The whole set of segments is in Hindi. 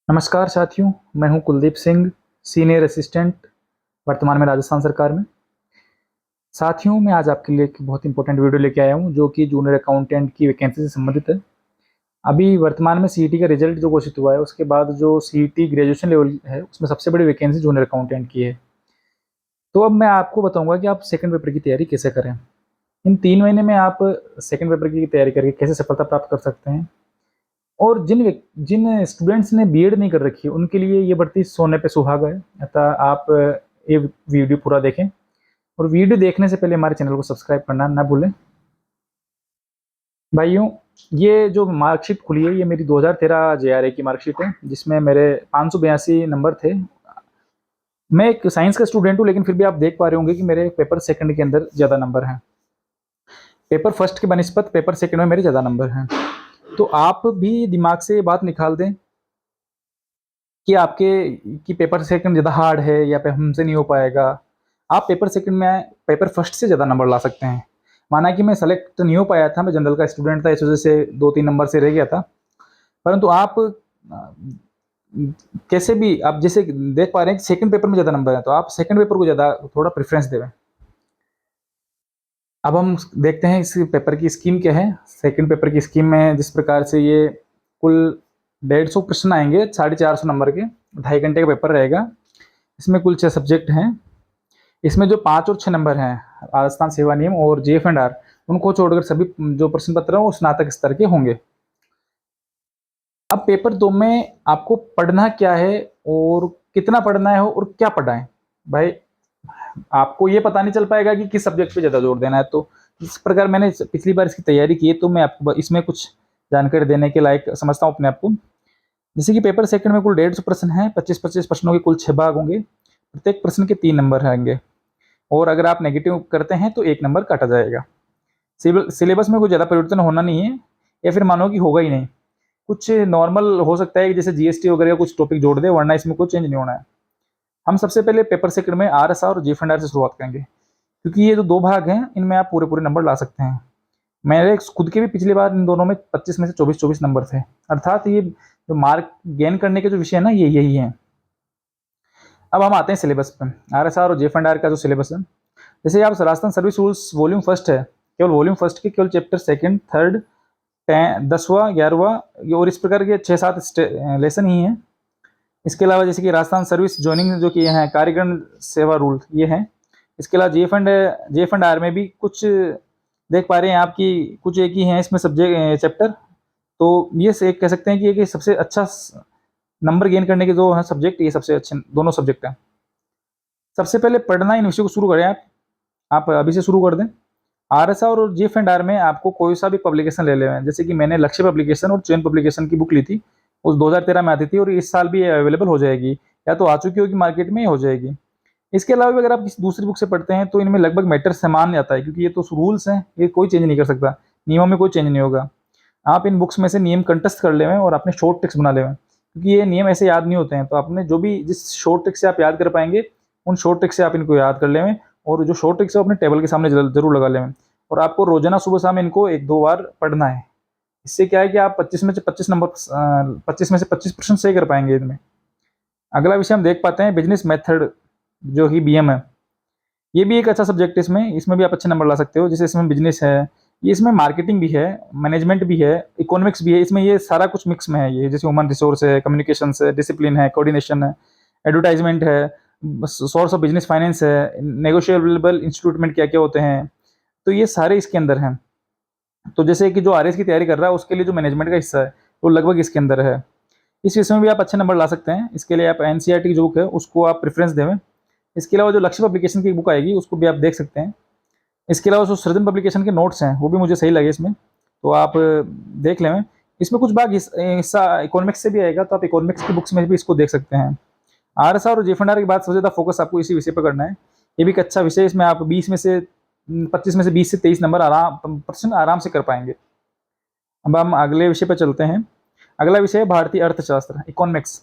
नमस्कार साथियों, मैं हूं कुलदीप सिंह, सीनियर असिस्टेंट, वर्तमान में राजस्थान सरकार में। साथियों, मैं आज आपके लिए एक बहुत इंपॉर्टेंट वीडियो लेके आया हूं, जो कि जूनियर अकाउंटेंट की वैकेंसी से संबंधित है। अभी वर्तमान में सीईटी का रिजल्ट जो घोषित हुआ है, उसके बाद जो सीईटी ग्रेजुएशन लेवल है, उसमें सबसे बड़ी वैकेंसी जूनियर अकाउंटेंट की है। तो अब मैं आपको बताऊंगा कि आप सेकंड पेपर की तैयारी कैसे करें। इन 3 महीने में आप सेकंड पेपर की तैयारी करके कैसे सफलता प्राप्त कर सकते हैं। और जिन स्टूडेंट्स ने बीएड नहीं कर रखी है, उनके लिए ये भर्ती सोने पे सुहागा है। अतः आप ये वीडियो पूरा देखें, और वीडियो देखने से पहले हमारे चैनल को सब्सक्राइब करना ना भूलें। भाइयों, ये जो मार्कशीट खुली है, ये मेरी 2013 जेआरए की मार्कशीट है, जिसमें मेरे 582 नंबर थे। मैं एक साइंस का स्टूडेंट हूँ, लेकिन फिर भी आप देख पा रहे होंगे कि मेरे पेपर सेकंड के अंदर ज़्यादा नंबर हैं। पेपर फर्स्ट के बनिस्पत पेपर सेकंड में मेरे ज़्यादा नंबर हैं। तो आप भी दिमाग से ये बात निकाल दें कि पेपर सेकंड ज़्यादा हार्ड है या पे हमसे नहीं हो पाएगा। आप पेपर सेकंड में पेपर फर्स्ट से ज़्यादा नंबर ला सकते हैं। माना कि मैं सेलेक्ट नहीं हो पाया था, मैं जनरल का स्टूडेंट था, इस वजह से 2-3 नंबर से रह गया था। परंतु आप कैसे भी आप जैसे देख पा रहे हैं कि सेकंड पेपर में ज़्यादा नंबर है, तो आप सेकंड पेपर को ज़्यादा थोड़ा प्रेफरेंस दें। अब हम देखते हैं इस पेपर की स्कीम क्या है। सेकंड पेपर की स्कीम में जिस प्रकार से ये कुल 150 प्रश्न आएंगे, 450 नंबर के, 2.5 घंटे का पेपर रहेगा। इसमें कुल 6 सब्जेक्ट हैं। इसमें जो 5 और 6 नंबर हैं, राजस्थान सेवा नियम और जीएफ एंड आर, उनको छोड़कर सभी जो प्रश्न पत्र हैं वो स्नातक स्तर के होंगे। अब पेपर 2 में आपको पढ़ना क्या है और कितना पढ़ना है और क्या पढ़ना है। भाई, आपको ये पता नहीं चल पाएगा कि किस सब्जेक्ट पे ज़्यादा जोर देना है। तो इस प्रकार मैंने पिछली बार इसकी तैयारी की है, तो मैं आपको इसमें कुछ जानकारी देने के लायक समझता हूँ अपने आप को। जैसे कि पेपर सेकंड में कुल 150 प्रश्न हैं, 25-25 प्रश्नों के कुल 6 भाग होंगे। प्रत्येक प्रश्न के 3 नंबर रहेंगे, और अगर आप नेगेटिव करते हैं तो 1 नंबर काटा जाएगा। सिलेबस में कोई ज़्यादा परिवर्तन होना नहीं है, या फिर मानो कि होगा ही नहीं। कुछ नॉर्मल हो सकता है कि जैसे जीएसटी वगैरह कुछ टॉपिक जोड़ दे, वरना इसमें कोई चेंज नहीं होना है। हम सबसे पहले पेपर सेकंड में आरएसआर और जीएफ एंड आर से शुरुआत करेंगे, क्योंकि ये जो 2 भाग हैं, इनमें आप पूरे नंबर ला सकते हैं। मेरे खुद के भी पिछली बार इन दोनों में 25 में से 24-24 नंबर थे। अर्थात ये जो मार्क गेन करने के जो विषय है ना, ये यही है। अब हम आते हैं सिलेबस पे। आरएसआर और जेएफ एंड आर का जो सिलेबस है, जैसे आप Rajasthan service rules volume first है, केवल वॉल्यूम फर्स्ट के केवल चैप्टर सेकंड, थर्ड, 10वां, 11वां और इस प्रकार के 6-7 लेसन ही हैं। इसके अलावा जैसे कि राजस्थान सर्विस ज्वाइनिंग जो किए हैं, कार्यगण सेवा रूल, ये हैं। इसके अलावा जेएफ एंड आर में भी कुछ देख पा रहे हैं आपकी, कुछ एक ही हैं इसमें सब्जेक्ट चैप्टर। तो ये से कह सकते हैं कि ये सबसे अच्छा नंबर गेन करने के जो है सब्जेक्ट, ये सबसे अच्छे दोनों सब्जेक्ट हैं। सबसे पहले पढ़ना इन विषयों को शुरू करें आप अभी से शुरू कर दें। आरएसआर और जीएफ एंड आर में आपको कोई सा भी पब्लिकेशन ले लें। जैसे कि मैंने लक्ष्य पब्लिकेशन और चयन पब्लिकेशन की बुक ली थी, उस 2013 में आती थी, और इस साल भी अवेलेबल हो जाएगी, या तो आ चुकी होगी मार्केट में, हो जाएगी। इसके अलावा भी अगर आप किसी दूसरी बुक से पढ़ते हैं, तो इनमें लगभग मैटर समान आता है, क्योंकि ये तो रूल्स हैं, ये कोई चेंज नहीं कर सकता, नियमों में कोई चेंज नहीं होगा। आप इन बुक्स में से नियम कंठस्थ कर लें और अपने शॉर्ट ट्रिक्स बना लें, क्योंकि ये नियम ऐसे याद नहीं होते हैं। तो आपने जो भी जिस शॉर्ट ट्रिक से आप याद कर पाएंगे, उन शॉर्ट ट्रिक से आप इनको याद कर लें, और जो शॉर्ट ट्रिक्स है अपने टेबल के सामने जरूर लगा लें। और आपको रोजाना सुबह शाम इनको 1-2 बार पढ़ना है। इससे क्या है कि आप 25 में से 25 प्रश्न सही कर पाएंगे इनमें। अगला विषय हम देख पाते हैं बिजनेस मेथड, जो कि बीएम है। ये भी एक अच्छा सब्जेक्ट है। इसमें भी आप अच्छे नंबर ला सकते हो। जैसे इसमें बिजनेस है, ये इसमें मार्केटिंग भी है, मैनेजमेंट भी है, इकोनॉमिक्स भी है। इसमें ये सारा कुछ मिक्स में है। ये जैसे ह्यूमन रिसोर्स है, कम्युनिकेशन है, डिसिप्लिन है, कोऑर्डिनेशन है, एडवर्टाइजमेंट है, सोर्स ऑफ बिजनेस फाइनेंस है, नेगोशिएबल इंस्टीट्यूटमेंट क्या क्या होते हैं, तो ये सारे इसके अंदर हैं। तो जैसे कि जो आरएस की तैयारी कर रहा है, उसके लिए जो मैनेजमेंट का हिस्सा है, वो लगभग इसके अंदर है। इस विषय में भी आप अच्छे नंबर ला सकते हैं। इसके लिए आप एनसीईआरटी की जो बुक है, उसको आप प्रेफरेंस देवें। इसके अलावा जो लक्ष्य पब्लिकेशन की बुक आएगी, उसको भी आप देख सकते हैं। इसके अलावा जो सृजन पब्लिकेशन के नोट्स हैं, वो भी मुझे सही लगे इसमें, तो आप देख लें। इसमें कुछ भाग हिस्सा इकोनॉमिक्स से भी आएगा, तो आप इकोनॉमिक्स की बुक्स में भी इसको देख सकते हैं। आरएसआर और जेएफ एंड आर के बाद सबसे ज़्यादा फोकस आपको इसी विषय पर करना है। ये भी एक अच्छा विषय है। इसमें आप 25 में से 20 से 23 नंबर प्रश्न आराम से कर पाएंगे। अब हम अगले विषय पर चलते हैं। अगला विषय है भारतीय अर्थशास्त्र, इकोनॉमिक्स।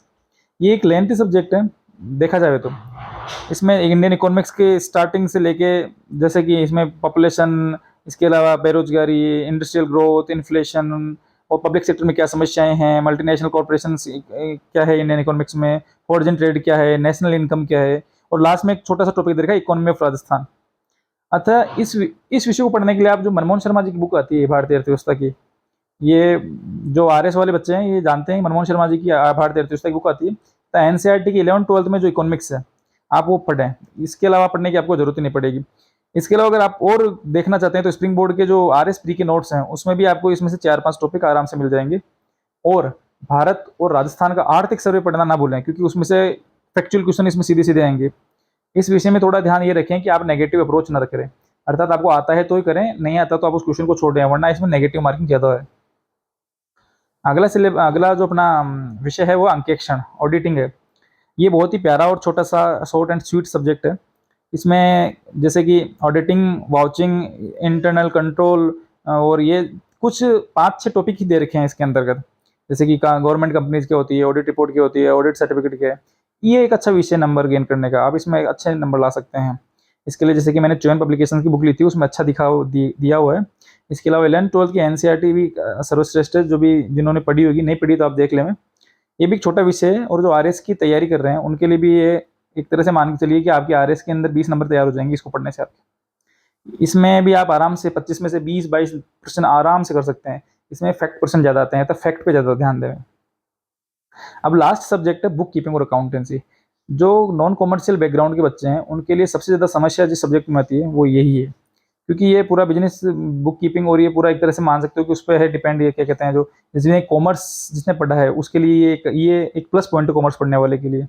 ये एक लेंथी सब्जेक्ट है देखा जाए तो। इसमें इंडियन इकोनॉमिक्स के स्टार्टिंग से लेके, जैसे कि इसमें पॉपुलेशन, इसके अलावा बेरोजगारी, इंडस्ट्रियल ग्रोथ, इन्फ्लेशन, और पब्लिक सेक्टर में क्या समस्याएं हैं, मल्टीनेशनल कॉर्पोरेशन क्या है इंडियन इकोनॉमिक्स में, फॉरेन ट्रेड क्या है, नेशनल इनकम क्या है, और लास्ट में एक छोटा सा टॉपिक दे रखा है इकोनॉमी ऑफ राजस्थान। अतः इस विषय को पढ़ने के लिए आप जो मनमोहन शर्मा जी की बुक आती है भारतीय अर्थव्यवस्था की, ये जो आरएस वाले बच्चे हैं ये जानते हैं मनमोहन शर्मा जी की भारतीय अर्थव्यवस्था की बुक आती है। तो एनसीईआरटी की 11th-12th में जो इकोनॉमिक्स है आप वो पढ़ें, इसके अलावा पढ़ने की आपको जरूरत ही नहीं पड़ेगी। इसके अलावा अगर आप और देखना चाहते हैं तो स्प्रिंग बोर्ड के जो आरएस प्री के नोट्स हैं उसमें भी आपको इसमें से 4-5 टॉपिक आराम से मिल जाएंगे। और भारत और राजस्थान का आर्थिक सर्वे पढ़ना ना भूलें, क्योंकि उसमें से फैक्चुअल क्वेश्चन इसमें सीधे सीधे आएंगे। इस विषय में थोड़ा ध्यान ये रखें कि आप नेगेटिव अप्रोच ना करें, अर्थात आपको आता है तो ही करें, नहीं आता तो आप उस क्वेश्चन को छोड़ दें, वरना इसमें नेगेटिव मार्किंग ज्यादा है। अगला जो अपना विषय है वो अंकेक्षण ऑडिटिंग है। ये बहुत ही प्यारा और छोटा सा शॉर्ट एंड स्वीट सब्जेक्ट है। इसमें जैसे कि ऑडिटिंग, वाउचिंग, इंटरनल कंट्रोल, और ये कुछ 5-6 टॉपिक ही दे रखे हैं इसके अंतर्गत, जैसे कि गवर्नमेंट कंपनीज क्या होती है, ऑडिट रिपोर्ट क्या होती है, ऑडिट सर्टिफिकेट क्या है। ये एक अच्छा विषय नंबर गेन करने का, आप इसमें अच्छे नंबर ला सकते हैं। इसके लिए जैसे कि मैंने च्योन पब्लिकेशन की बुक ली थी, उसमें अच्छा दिया हुआ है। इसके अलावा 11th-12th की एनसीईआरटी भी सर्वश्रेष्ठ है, जो भी जिन्होंने पढ़ी होगी, नहीं पढ़ी तो आप देख लें। ये भी एक छोटा विषय है, और जो आरएस की तैयारी कर रहे हैं उनके लिए भी ये एक तरह से मान के चलिए कि आपके आरएस के अंदर 20 नंबर तैयार हो जाएंगे इसको पढ़ने से। आपके इसमें भी आप आराम से 25 में से 20-22 प्रश्न आराम से कर सकते हैं। इसमें फैक्ट प्रश्न ज्यादा आते हैं, तो फैक्ट पे ज्यादा ध्यान दें। अब लास्ट सब्जेक्ट है बुक कीपिंग और अकाउंटेंसी। जो नॉन कॉमर्शियल बैकग्राउंड के बच्चे हैं उनके लिए सबसे ज्यादा समस्या जिस सब्जेक्ट में आती है वो यही है, क्योंकि ये पूरा बिजनेस बुक कीपिंग, और ये पूरा एक तरह से मान सकते हो कि उस पर है डिपेंड, ये क्या कहते हैं, जो जिसने कॉमर्स जिसने पढ़ा है उसके लिए ये एक प्लस पॉइंट है कॉमर्स पढ़ने वाले के लिए।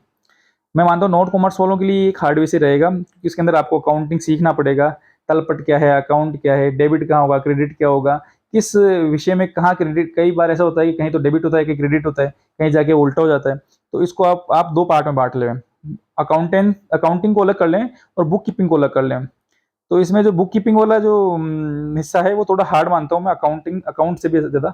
मैं मानता हूँ नॉन कॉमर्स वालों के लिए एक हार्ड विषय रहेगा, क्योंकि इसके अंदर आपको अकाउंटिंग सीखना पड़ेगा। तलपट क्या है, अकाउंट क्या है, डेबिट कहाँ होगा, क्रेडिट क्या होगा, किस विषय में कहाँ क्रेडिट, कई बार ऐसा होता है कि कहीं तो डेबिट होता है, कहीं क्रेडिट होता है, कहीं जाके उल्टा हो जाता है। तो इसको आप 2 पार्ट में बांट लें, अकाउंटिंग को अलग कर लें और बुक कीपिंग को अलग कर लें। तो इसमें जो बुक कीपिंग वाला जो हिस्सा है वो थोड़ा हार्ड मानता हूँ मैं, अकाउंट से भी ज्यादा।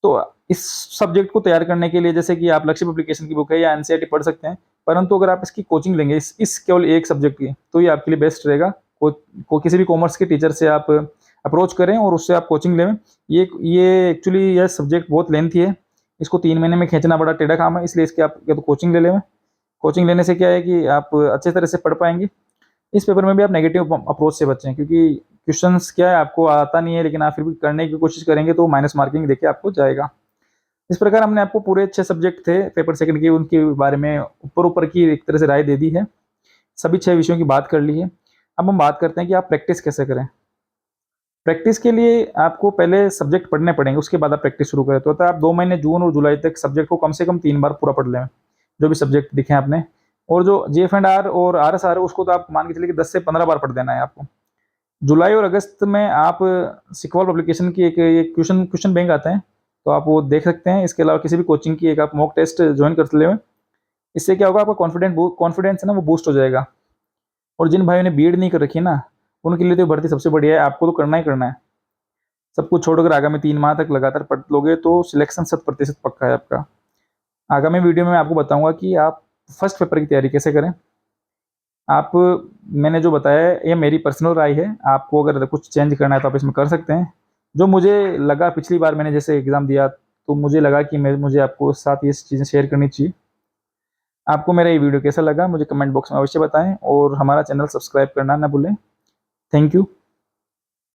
तो इस सब्जेक्ट को तैयार करने के लिए जैसे कि आप लक्ष्य पब्लिकेशन की बुक है या एनसीईआरटी पढ़ सकते हैं, परंतु अगर आप इसकी कोचिंग लेंगे इस केवल एक सब्जेक्ट की, तो ये आपके लिए बेस्ट रहेगा। किसी भी कॉमर्स के टीचर से आप अप्रोच करें और उससे आप कोचिंग लें। ये एक्चुअली यह सब्जेक्ट बहुत लेंथी है, इसको 3 महीने में खींचना बड़ा टेढ़ा काम है, इसलिए इसके आप या तो कोचिंग ले लें। कोचिंग लेने से क्या है कि आप अच्छे तरह से पढ़ पाएंगे। इस पेपर में भी आप नेगेटिव अप्रोच से बचें, क्योंकि क्वेश्चंस क्या है आपको आता नहीं है, लेकिन आप फिर भी करने की कोशिश करेंगे तो माइनस मार्किंग देके आपको जाएगा। इस प्रकार हमने आपको पूरे 6 सब्जेक्ट थे पेपर सेकंड के, उनके बारे में ऊपर की एक तरह से राय दे दी है, सभी 6 विषयों की बात कर ली है। अब हम बात करते हैं कि आप प्रैक्टिस कैसे करें। प्रैक्टिस के लिए आपको पहले सब्जेक्ट पढ़ने पड़ेंगे, उसके बाद आप प्रैक्टिस शुरू करें। तो आप 2 महीने जून और जुलाई तक सब्जेक्ट को कम से कम 3 बार पूरा पढ़ लें, जो भी सब्जेक्ट दिखे आपने। और जो जीएफ&आर और आरएसआर है उसको तो आप मान के चलिए कि 10 से 15 बार पढ़ देना है आपको। जुलाई और अगस्त में आप सिक्वल पब्लिकेशन की एक क्वेश्चन बैंक आते हैं, तो आप वो देख सकते हैं। इसके अलावा किसी भी कोचिंग की एक आप मॉक टेस्ट ज्वाइन कर ले। इससे क्या होगा, आपका कॉन्फिडेंस है ना वो बूस्ट हो जाएगा। और जिन भाइयों ने बीएड नहीं कर रखी है ना, उनके लिए तो भर्ती सबसे बढ़िया है, आपको तो करना ही करना है। सब कुछ छोड़कर आगामी 3 माह तक लगातार पढ़ लोगे तो सिलेक्शन 100% पक्का है आपका। आगामी वीडियो में मैं आपको बताऊंगा कि आप फर्स्ट पेपर की तैयारी कैसे करें। आप मैंने जो बताया है ये मेरी पर्सनल राय है, आपको अगर कुछ चेंज करना है तो आप इसमें कर सकते हैं। जो मुझे लगा पिछली बार मैंने जैसे एग्ज़ाम दिया, तो मुझे लगा कि मुझे आपको साथ ये चीज़ें शेयर करनी चाहिए। आपको मेरा ये वीडियो कैसा लगा मुझे कमेंट बॉक्स में अवश्य बताएं, और हमारा चैनल सब्सक्राइब करना ना भूलें। Thank you.